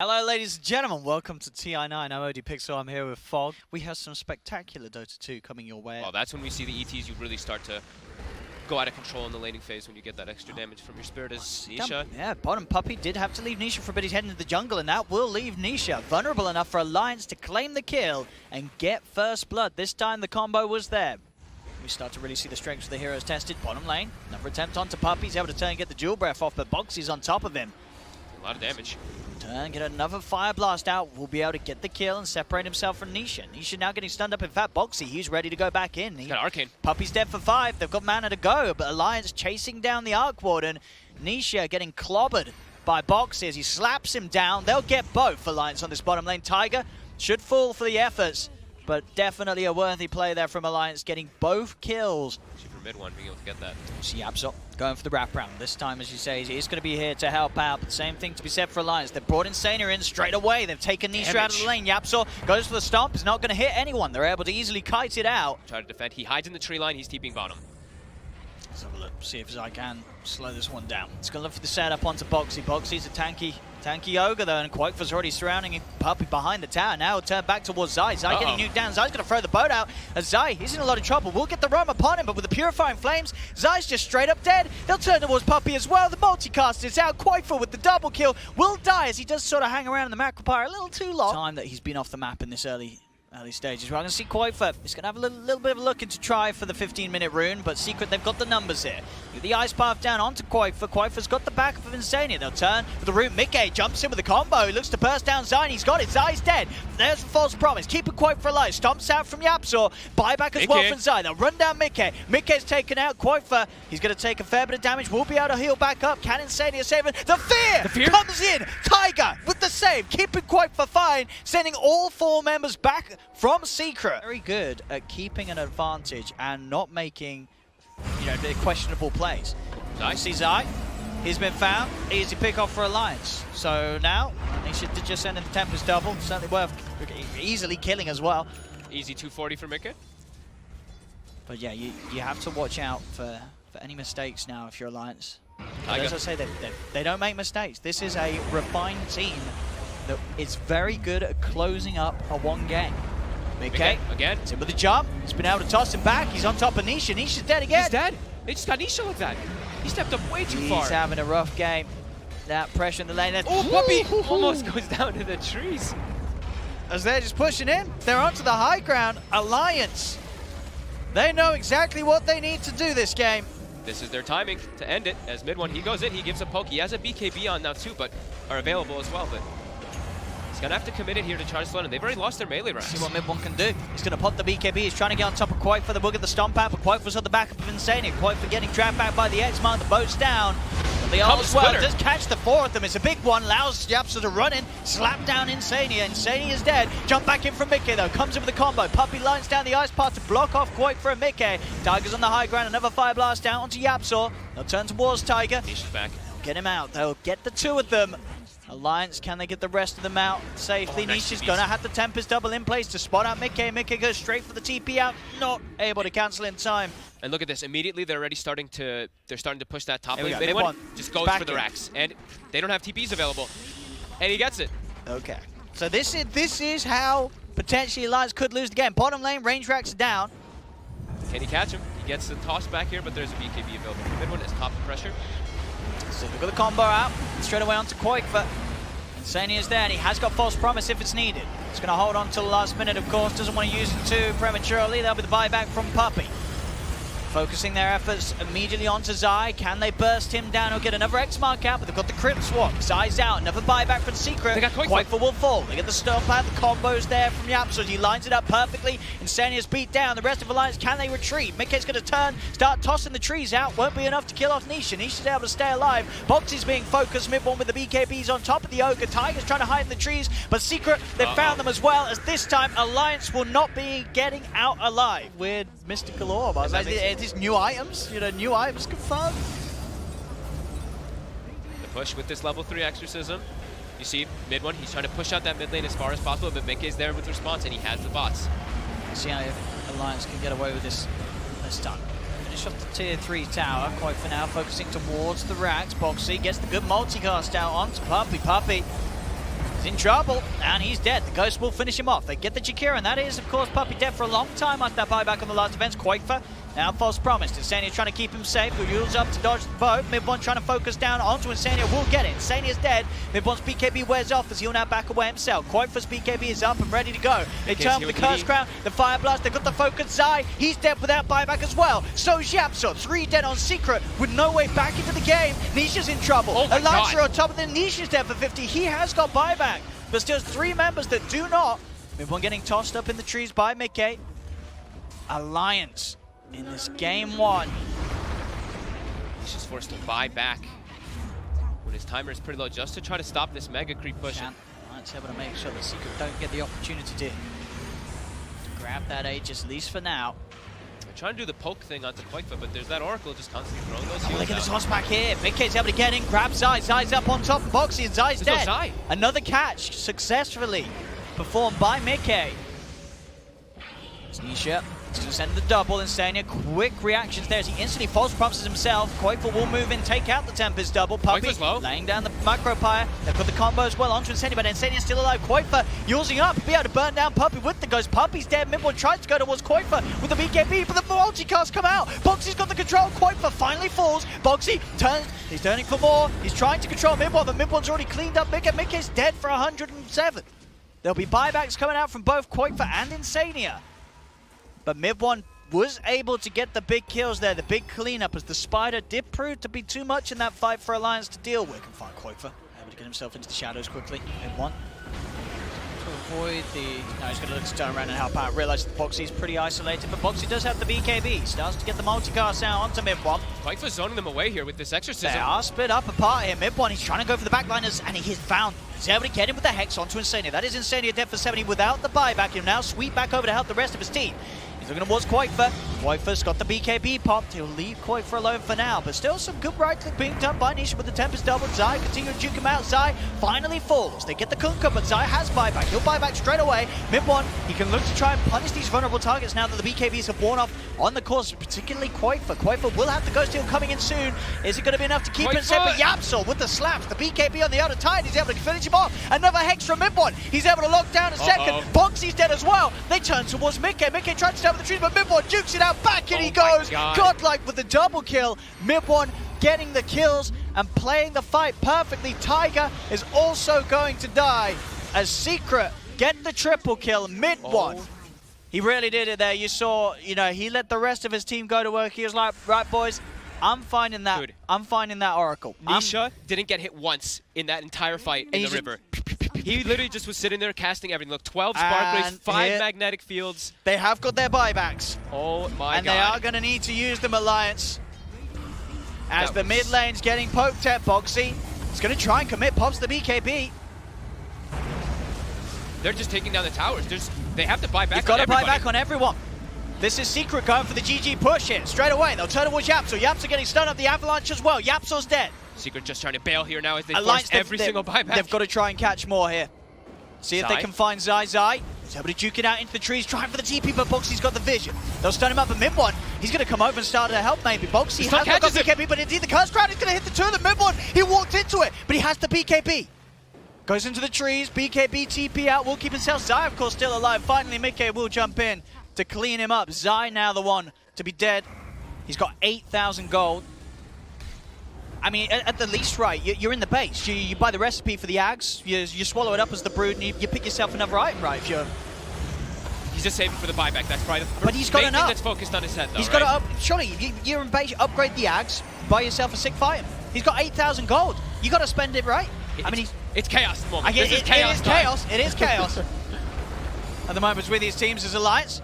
Hello ladies and gentlemen, welcome to TI9. I'm OD Pixel, I'm here with Fog. We have some spectacular Dota 2 coming your way. Well, that's when we see the ETs, you really start to go out of control in the laning phase when you get that extra damage from your Spirit as Nisha. Yeah, bottom Puppey did have to leave Nisha for a bit. He's heading into the jungle, and that will leave Nisha vulnerable enough for Alliance to claim the kill and get first blood. This time the combo was there. We start to really see the strengths of the heroes tested. Bottom lane, another attempt onto Puppey. He's able to turn and get the dual breath off, but Boxy's on top of him. A lot of damage. Turn, get another fire blast out. Will be able to get the kill and separate himself from Nisha. Nisha now getting stunned up. In fact, Boxy, he's ready to go back in. He's got Arcane. Puppey's dead for 5. They've got mana to go, but Alliance chasing down the Arc Warden. Nisha getting clobbered by Boxy as he slaps him down. They'll get both Alliance on this bottom lane. Tiger should fall for the efforts, but definitely a worthy play there from Alliance, getting both kills. Super mid one, being able to get that. See Absol going for the wraparound. This time, as you say, he's going to be here to help out. But same thing to be said for Alliance. They've brought Insania in straight away. They've taken Nisha out of the lane. Yapsor goes for the stomp. He's not going to hit anyone. They're able to easily kite it out. Try to defend. He hides in the tree line. He's TPing bottom. Let's have a look. See if I can slow this one down. It's going to look for the setup onto Boxy. Boxy's a tanky ogre though, and Quake's already surrounding him. Puppey behind the tower now. He'll turn back towards Zai. Zai getting nuked down. Zai's going to throw the boat out. As Zai, he's in a lot of trouble. We'll get the roam upon him, but with the Purifying Flames, Zai's just straight up dead. They'll turn towards Puppey as well. The multicast is out. Quake with the double kill will die as he does sort of hang around in the macro pyre a little too long. Time that he's been off the map in this early stages. We're going to see Quakefer. He's going to have a little bit of a look into try for the 15-minute rune, but Secret, they've got the numbers here. Get the ice path down onto Quakefer. Quakefer's got the backup of Insania. They'll turn with the rune. Mickey jumps in with the combo. He looks to burst down Zai. He's got it. Zai's dead. There's the false promise. Keeping Quakefer alive. Stomps out from Yapsor. Buyback as well from Zai. They'll run down Mickey. Mickey's taken out. Quakefer, he's going to take a fair bit of damage. We'll be able to heal back up. Can Insania save him? The fear comes in. Tiger with the save. Keeping Quakefer fine. Sending all 4 members back from Secret. Very good at keeping an advantage and not making, the questionable plays. Nice. See Zai. He's been found. Easy pick off for Alliance. So now, he should just send in the Tempest double. Certainly worth easily killing as well. Easy 240 for Mika. But yeah, you have to watch out for any mistakes now if you're Alliance. As I say, they don't make mistakes. This is a refined team that is very good at closing up a one game. Mickey again. He's in with the jump. He's been able to toss him back. He's on top of Nisha. Nisha's dead again. He's dead. They just got Nisha like that. He stepped up way too far. He's having a rough game. That pressure in the lane. Oh, Puppey almost goes down to the trees. As they're just pushing in, they're onto the high ground. Alliance. They know exactly what they need to do this game. This is their timing to end it. As mid one, he goes in, he gives a poke. He has a BKB on now too, but are available as well. But he's going to have to commit it here to try to slow him. They've already lost their melee rounds. See what mid one can do. He's going to pop the BKB. He's trying to get on top of Quake for the book of the stomp out, but Quake was on the back of Insania. Quake for getting trapped back by the X-Mark. The boat's down. But the ult as well does catch the 4 of them. It's a big one. Allows Yapsa to run in. Slap down Insania. Insania is dead. Jump back in from Mickey though. Comes in with the combo. Puppey lines down the ice path to block off Quake for a Mickey. Tiger's on the high ground. Another fire blast down onto Yapsor. They'll turn towards Tiger. Nisha's back. They'll get him out. They'll get the 2 of them. Alliance, can they get the rest of them out safely? Nice. Nisha's gonna have the Tempest double in place to spot out Mickey. Mickey goes straight for the TP out, not able to cancel in time. And look at this, immediately they're already starting to push that top lane. Mid one just goes for the racks. And they don't have TPs available. And he gets it. Okay. So this is how potentially Alliance could lose the game. Bottom lane, range racks down. Can he catch him? He gets the toss back here, but there's a BKB available. The mid one is top of pressure. So they've got the combo out, straight away onto Quake, but Insania's there, and he has got false promise if it's needed. He's going to hold on till the last minute, of course, doesn't want to use it too prematurely. That'll be the buyback from Puppey. Focusing their efforts immediately onto Zai. Can they burst him down or get another X-Mark out? But they've got the Crypt swap. Zai's out. Another buyback from Secret. They got Quakefer will fall. They get the stomp out. The combos there from Yapsor. He lines it up perfectly. Insania's beat down. The rest of Alliance, can they retreat? Mickey's going to turn, start tossing the trees out. Won't be enough to kill off Nisha. Nisha's able to stay alive. Boxy's being focused. Mid one with the BKBs on top of the Ogre. Tiger's trying to hide in the trees. But Secret, they've found them as well. As this time, Alliance will not be getting out alive. Weird mystical orb. It is new items. New items confirmed. The push with this level 3 exorcism. You see mid one, he's trying to push out that mid lane as far as possible, but Mickey's there with response and he has the bots. See how Alliance can get away with this time. Finish off the tier 3 tower, quite for now, focusing towards the racks. Boxy gets the good multicast out onto Puppey. Puppey He's in trouble, and he's dead. The Ghost will finish him off. They get the Jakira, and that is, of course, Puppey dead for a long time after that buyback on the last events. Quakefer, now False Promise. Insania trying to keep him safe. Ules up to dodge the boat. Mid1 trying to focus down onto Insania. Will get it. Insania's dead. Mid1's BKB wears off as he'll now back away himself. Quakefer's BKB is up and ready to go. They turn with the Curse Crown, the Fire Blast. They've got the focus. Zai, he's dead without buyback as well. So Yapso, 3 dead on Secret with no way back into the game. Nisha's in trouble. Elantra on top of the Nisha's dead for 50. He has got buyback, but still 3 members that do not. Mid1 getting tossed up in the trees by Mickey. Alliance in this game 1. He's just forced to buy back when his timer is pretty low just to try to stop this mega creep push. Alliance able to make sure the Secret don't get the opportunity to grab that Aegis, at least for now. They're trying to do the poke thing onto Quakefoot, but there's that Oracle just constantly throwing those heals. Look at the toss back here. Mickey's able to get in, grab Zai. Zai's up on top of Boxy, and Zai's dead. No Zai. Another catch successfully performed by Mickey. It's Nisha. He's going to send the double. Insania, quick reactions there as he instantly false promises himself. Quakefoot will move in, take out the Tempest double. Puppey laying down the Micropire. They've got the combo as well onto Insania, but Insania's still alive. Quakefoot using up, be able to burn down Puppey with the Ghost. Puppey's dead. Mid1 tries to go towards Quakefoot with the BKB, but the multicast come out. Boxy's got the control. Quakefoot finally falls. Boxy turns. He's turning for more. He's trying to control Mid1, but Mid1's already cleaned up Mickey. Mickey's dead for 107. There'll be buybacks coming out from both Quakefoot and Insania. But Mid1 was able to get the big kills there, the big cleanup, as the Spider did prove to be too much in that fight for Alliance to deal with. Can find Quakefoot, able to get himself into the shadows quickly. Mid1 to avoid the... No, he's going to look to turn around and help out. Realize that Boxy's pretty isolated, but Boxy does have the BKB. Starts to get the multicast out onto Mid1. Quakefoot's zoning them away here with this exorcism. They are split up apart here. Mid1, he's trying to go for the backliners, and he is found. He's able to get him with the Hex onto Insania. That is Insania dead for 70 without the buyback. He'll now sweep back over to help the rest of his team. He's looking towards Quakefoot. Quakefoot's got the BKB popped. He'll leave Quakefoot alone for now, but still some good right click being done by Nisha with the Tempest double. Zai continue to juke him out. Zai finally falls. They get the Kunkka, but Zai has buyback. He'll buy back straight away. Mid1, he can look to try and punish these vulnerable targets now that the BKBs have worn off on the course, particularly Quakefoot. Quakefoot will have the Ghost Heal coming in soon. Is it going to be enough to keep him safe? But Yapsol with the slaps, the BKB on the outer tide, he's able to finish him off. Another Hex from Mid1. He's able to lock down a second. Boxy's dead as well. They turn towards Mickey. Mickey tries to stay with the trees, but Mid1 jukes it out. Back in he goes. Godlike with the double kill. Mid1 getting the kills and playing the fight perfectly. Tiger is also going to die as Secret get the triple kill. Mid1. He really did it there. You saw, he let the rest of his team go to work. He was like, right, boys, I'm finding that. Dude, I'm finding that Oracle. Nisha didn't get hit once in that entire fight in the river. He literally just was sitting there casting everything. Look, 12 Spark Rays, 5 magnetic fields. They have got their buybacks. Oh my god. And they are going to need to use them, Alliance. As the mid lane's getting poked at, Boxy. He's going to try and commit, pops the BKB. They're just taking down the towers. They have to buy back. You've got to buy back on everyone. This is Secret going for the GG push here. Straight away, they'll turn towards Yapso. Yapso getting stunned up the avalanche as well. Yapso's dead. Secret just trying to bail here now as they force every single buyback. They've got to try and catch more here. See if they can find Zai. Zai, he's able to juke it out into the trees, trying for the TP, but Boxy's got the vision. They'll stun him up at Mid1. He's going to come over and start to help maybe. Boxy has not got BKB, but indeed the Curse Crown is going to hit the two of them. Mid1, he walked into it, but he has the BKB. Goes into the trees, BKB TP out, will keep himself. Zai, of course, still alive. Finally, Mickey will jump in to clean him up. Zai now the one to be dead. He's got 8,000 gold. I mean, at the least, right, you're in the base. You buy the recipe for the Ags, you swallow it up as the Brood, and you pick yourself another item, right? If you're... He's just saving for the buyback. That's probably the but he's got main enough. Thing that's focused on his head, though, He's got to surely, you're in base, upgrade the Ags, buy yourself a sick fighter. He's got 8,000 gold. You got to spend it right. It's chaos at the moment. It is chaos. At the moment, with these teams as Alliance.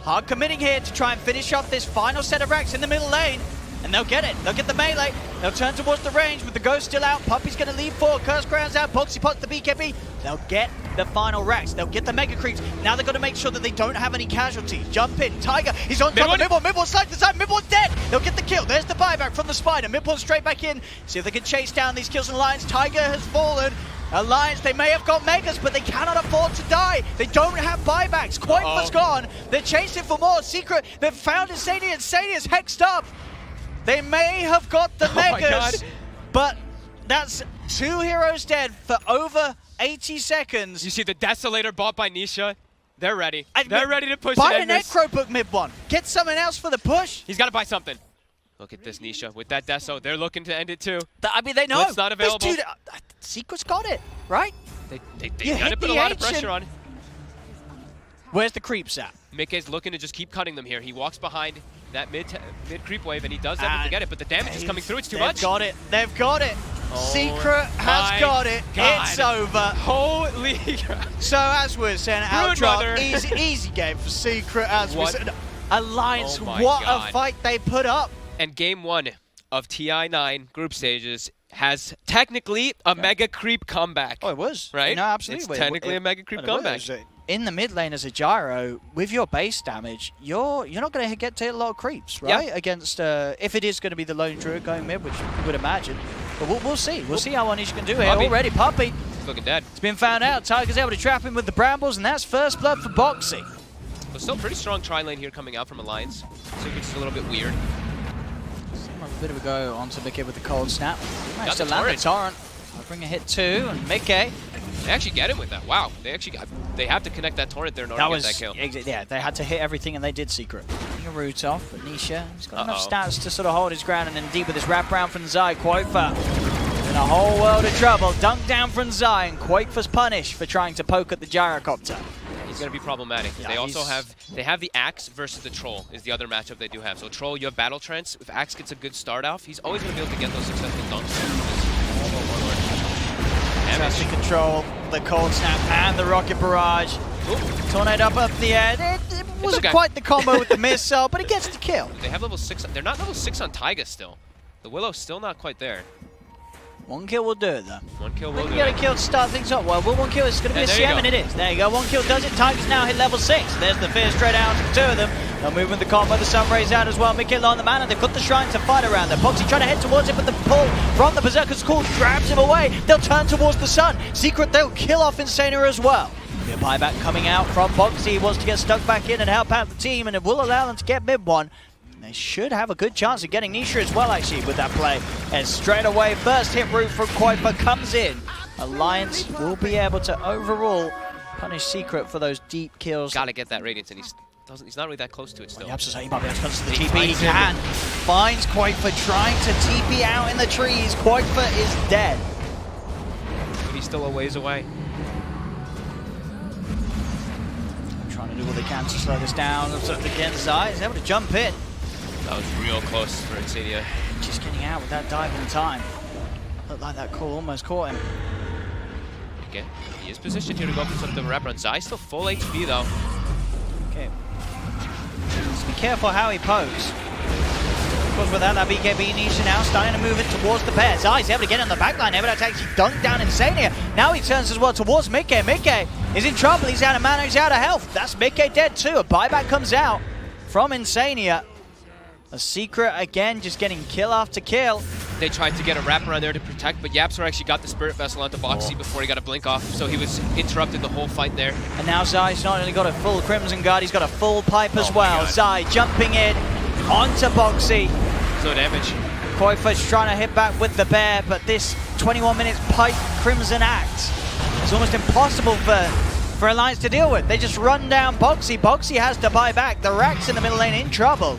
Hard committing here to try and finish off this final set of racks in the middle lane. And they'll get it. They'll get the melee. They'll turn towards the range with the Ghost still out. Puppey's going to leave forward. Curse Crown's out. Boxy pots the BKB. They'll get the final racks. They'll get the Mega Creeps. Now they've got to make sure that they don't have any casualties. Jump in. Tiger, he's on top of Mid1. Mid1 slides the side. Mid1's dead. They'll get the kill. There's the buyback from the Spider. Mid1 straight back in. See if they can chase down these kills and Alliance. Tiger has fallen. Alliance, they may have got Megas, but they cannot afford to die. They don't have buybacks. Quakefoot's gone. They're chasing for more. Secret, they've found Insania. Insania's hexed up. They may have got the Megas, but that's 2 heroes dead for over 80 seconds. You see the Desolator bought by Nisha. They're ready. They're ready to push buy it. an Necro book mid one. Get something else for the push. He's got to buy something. Look at this Nisha with that Deso. They're looking to end it too. I mean, they know. It's not available. This dude, Secret's got it, right? They got to put a lot of pressure on. Where's the creeps at? Mickey's looking to just keep cutting them here. He walks behind that mid creep wave and he does that to get it, but the damage is coming through. It's too much. They've got it. They've got it. Oh Secret has got it. God. It's over. Holy. So as we're saying, outdraw, easy game for Secret. As we're saying, Alliance, what a fight they put up. And game 1 of TI9 group stages has technically a mega creep comeback. Oh, it was. Right? No, absolutely. It's technically a mega creep comeback. In the mid lane as a gyro, with your base damage, you're not going to get to hit a lot of creeps, right? Yeah. Against, if it is going to be the lone druid going mid, which you would imagine. But we'll see. We'll see how Onish can do here. Already, Puppey. He's looking dead. It's been found out. Tiger's able to trap him with the brambles, and that's first blood for Boxy. But still pretty strong tri-lane here coming out from Alliance. Secret's a little bit weird. A bit of a go onto Mickey with the cold snap. Managed to land the torrent. I'll bring a hit too, and Mickey. They actually get him with that. Wow. They have to connect that torrent there in order to get that kill. Yeah, they had to hit everything, and they did Secret. Getting a root off, but Nisha, he's got enough stats to sort of hold his ground, and indeed with this wraparound from Zai, Quoifa in a whole world of trouble. Dunk down from Zai, and Quoifa's punished for trying to poke at the gyrocopter. He's going to be problematic. Yeah, they also have the Axe versus the Troll is the other matchup they do have. So Troll, you have Battle Trance. If Axe gets a good start off, he's always going to be able to get those successful dunks. Tries to control the cold snap and the rocket barrage. Tornado up the air. It wasn't quite the combo with the missile, but it gets the kill. They have level 6. They're not level 6 on Taiga still. The Willow's still not quite there. One kill will do it, though. One kill will do it. You get a kill to start things up. Well, one kill is going to be a CM, and it is. There you go. One kill does it. Tiger's now hit level 6. There's the fear straight out to 2 of them. They'll move with the combo. The sun rays out as well. Mickey on the mana. They've got the shrine to fight around there. Boxy trying to head towards it, but the pull from the Berserker's Call grabs him away. They'll turn towards the sun. Secret, they'll kill off Insania as well. A buyback coming out from Boxy. He wants to get stuck back in and help out the team, and it will allow them to get mid one. They should have a good chance of getting Nisha as well, actually, with that play. And straight away, first hit route from Quoifa comes in. Alliance will be able to overall punish Secret for those deep kills. Gotta get that Radiance, and he's not really that close to it still. He might be able to come to the TP. He can. Finds Quoifa trying to TP out in the trees. Quoifa is dead. But he's still a ways away. Trying to do what they can to slow this down. Again, Zai is able to jump in. That was real close for Insania. Just getting out with that dive in time. Looked like that call almost caught him. Okay, he is positioned here to go for the wraparound. Zai still full HP though. Okay. Just be careful how he pokes. Of course, without that BKB, Nisha now starting to move it towards the pair. Zai's able to get in the backline, able to actually dunk down Insania. Now he turns as well towards Mickey. Mickey is in trouble. He's out of mana, he's out of health. That's Mickey dead too. A buyback comes out from Insania. A Secret again, just getting kill after kill. They tried to get a wraparound there to protect, but Yapsor actually got the Spirit Vessel onto Boxy before he got a blink off, so he was interrupted the whole fight there. And now Zai's not only got a full Crimson Guard, he's got a full pipe as well. Zai jumping in onto Boxy. So damage. Quoifa's trying to hit back with the bear, but this 21 minutes pipe Crimson Act is almost impossible for Alliance to deal with. They just run down Boxy. Boxy has to buy back. The Rax in the middle lane in trouble.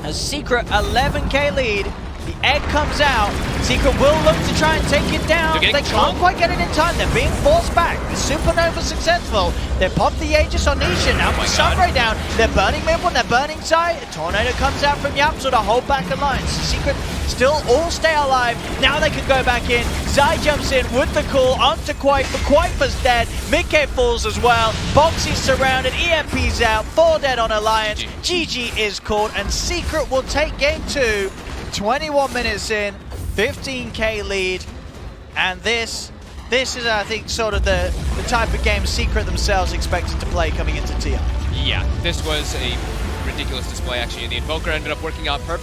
A Secret 11k lead. The egg comes out. Secret will look to try and take it down. They can't quite get it in time. They're being forced back. The Supernova successful. They popped the Aegis on Nisha. Now the Sunray down. They're burning mid one. They're burning side. A tornado comes out from Yapsor to hold back Alliance. Secret still all stay alive. Now they can go back in. Zai jumps in with the call onto Quoifa. Quoifa's dead. Mickey falls as well. Boxy's surrounded. EMP's out. 4 dead on Alliance. GG is called, and Secret will take game 2. 21 minutes in, 15k lead, and this is, I think, sort of the type of game Secret themselves expected to play coming into TI. Yeah, this was a ridiculous display, actually. The Invoker ended up working out perfect.